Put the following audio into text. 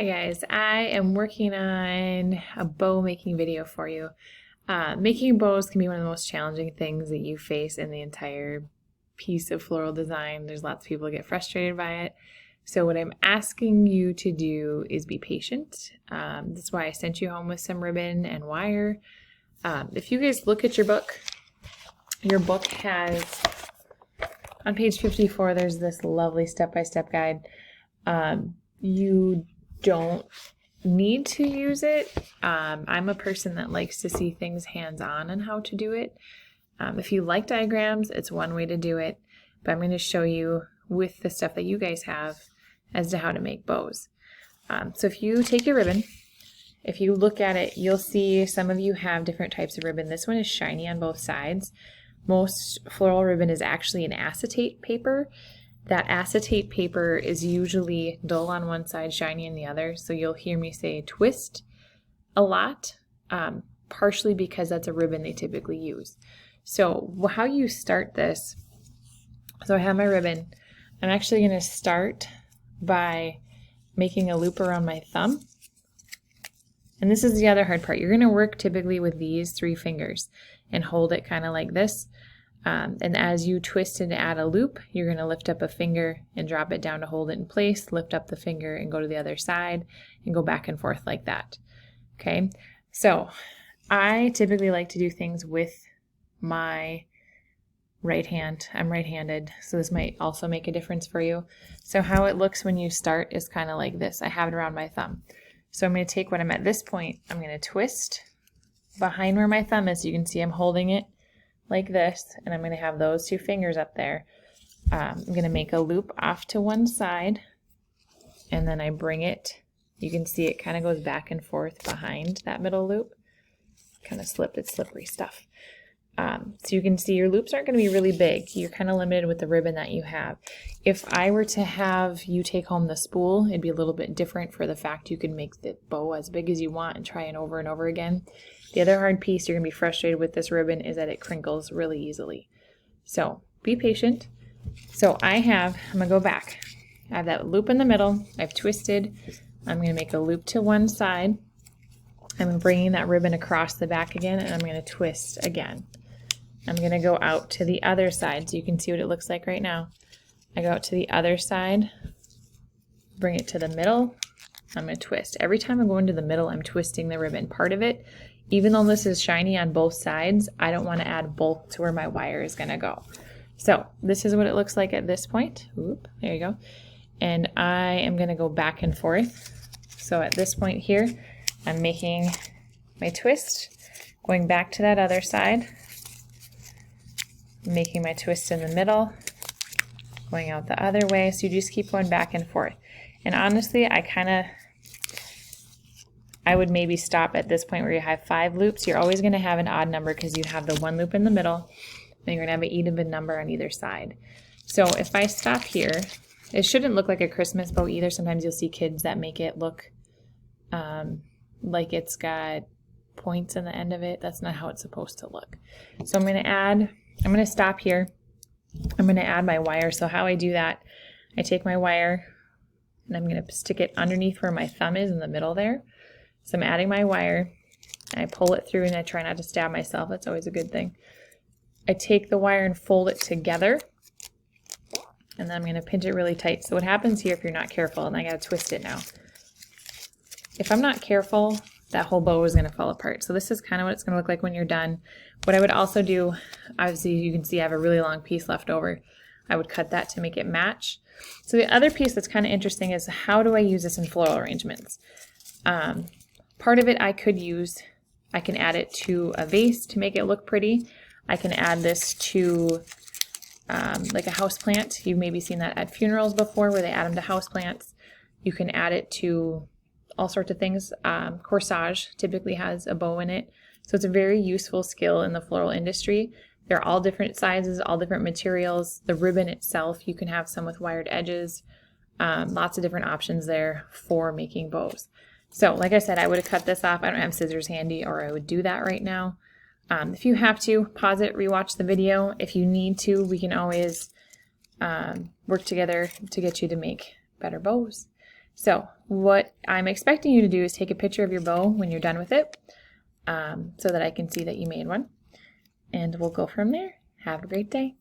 Hi guys, I am working on a bow making video for you. Making bows can be one of the most challenging things that you face in the entire piece of floral design. There's lots of people that get frustrated by it. So what I'm asking you to do is be patient. That's why I sent you home with some ribbon and wire. If you guys look at your book has, on page 54, there's this lovely step-by-step guide. You don't need to use it. I'm a person that likes to see things hands-on and how to do it. If you like diagrams, it's one way to do it, but I'm going to show you with the stuff that you guys have as to how to make bows. So if you take your ribbon, if you look at it, you'll see some of you have different types of ribbon. This one is shiny on both sides. Most floral ribbon is actually an acetate paper. That acetate paper is usually dull on one side, shiny on the other. So you'll hear me say twist a lot, partially because that's a ribbon they typically use. So how you start this, so I have my ribbon. I'm actually going to start by making a loop around my thumb. And this is the other hard part. You're going to work typically with these 3 fingers and hold it kind of like this. And as you twist and add a loop, you're going to lift up a finger and drop it down to hold it in place, lift up the finger and go to the other side and go back and forth like that. Okay, so I typically like to do things with my right hand. I'm right-handed, so this might also make a difference for you. So how it looks when you start is kind of like this. I have it around my thumb. So I'm going to take what I'm at this point, I'm going to twist behind where my thumb is. So you can see I'm holding it like this, and I'm going to have those 2 fingers up there. I'm going to make a loop off to one side, and then I bring it. You can see it kind of goes back and forth behind that middle loop. Kind of slipped, it's slippery stuff. So you can see your loops aren't going to be really big. You're kind of limited with the ribbon that you have. If I were to have you take home the spool, it'd be a little bit different for the fact you can make the bow as big as you want and try it over and over again. The other hard piece you're going to be frustrated with this ribbon is that it crinkles really easily. So be patient. So I'm going to go back. I have that loop in the middle. I've twisted. I'm going to make a loop to one side. I'm bringing that ribbon across the back again, and I'm going to twist again. I'm going to go out to the other side so you can see what it looks like right now. I go out to the other side, bring it to the middle. I'm going to twist. Every time I'm going to the middle, I'm twisting the ribbon. Part of it, even though this is shiny on both sides, I don't want to add bulk to where my wire is going to go. So this is what it looks like at this point. Oop, there you go. And I am going to go back and forth. So at this point here, I'm making my twist, going back to that other side, making my twist in the middle, going out the other way. So you just keep going back and forth. And honestly, I would maybe stop at this point where you have 5 loops. You're always going to have an odd number because you have the 1 loop in the middle, and you're going to have an even number on either side. So if I stop here, it shouldn't look like a Christmas bow either. Sometimes you'll see kids that make it look like it's got points in the end of it. That's not how it's supposed to look. So I'm going to stop here. I'm going to add my wire. So how I do that, I take my wire and I'm going to stick it underneath where my thumb is in the middle there. So I'm adding my wire, and I pull it through, and I try not to stab myself. That's always a good thing. I take the wire and fold it together, and then I'm going to pinch it really tight. So what happens here if you're not careful, and I got to twist it now. If I'm not careful, that whole bow is going to fall apart. So this is kind of what it's going to look like when you're done. What I would also do, obviously you can see I have a really long piece left over. I would cut that to make it match. So the other piece that's kind of interesting is how do I use this in floral arrangements? Part of it I can add it to a vase to make it look pretty. I can add this to like a house plant. You've maybe seen that at funerals before where they add them to house plants. You can add it to all sorts of things. Corsage typically has a bow in it. So it's a very useful skill in the floral industry. They're all different sizes, all different materials. The ribbon itself, you can have some with wired edges. Lots of different options there for making bows. So like I said, I would have cut this off. I don't have scissors handy, or I would do that right now. If you have to, pause it, rewatch the video. If you need to, we can always work together to get you to make better bows. So what I'm expecting you to do is take a picture of your bow when you're done with it, so that I can see that you made one. And we'll go from there. Have a great day.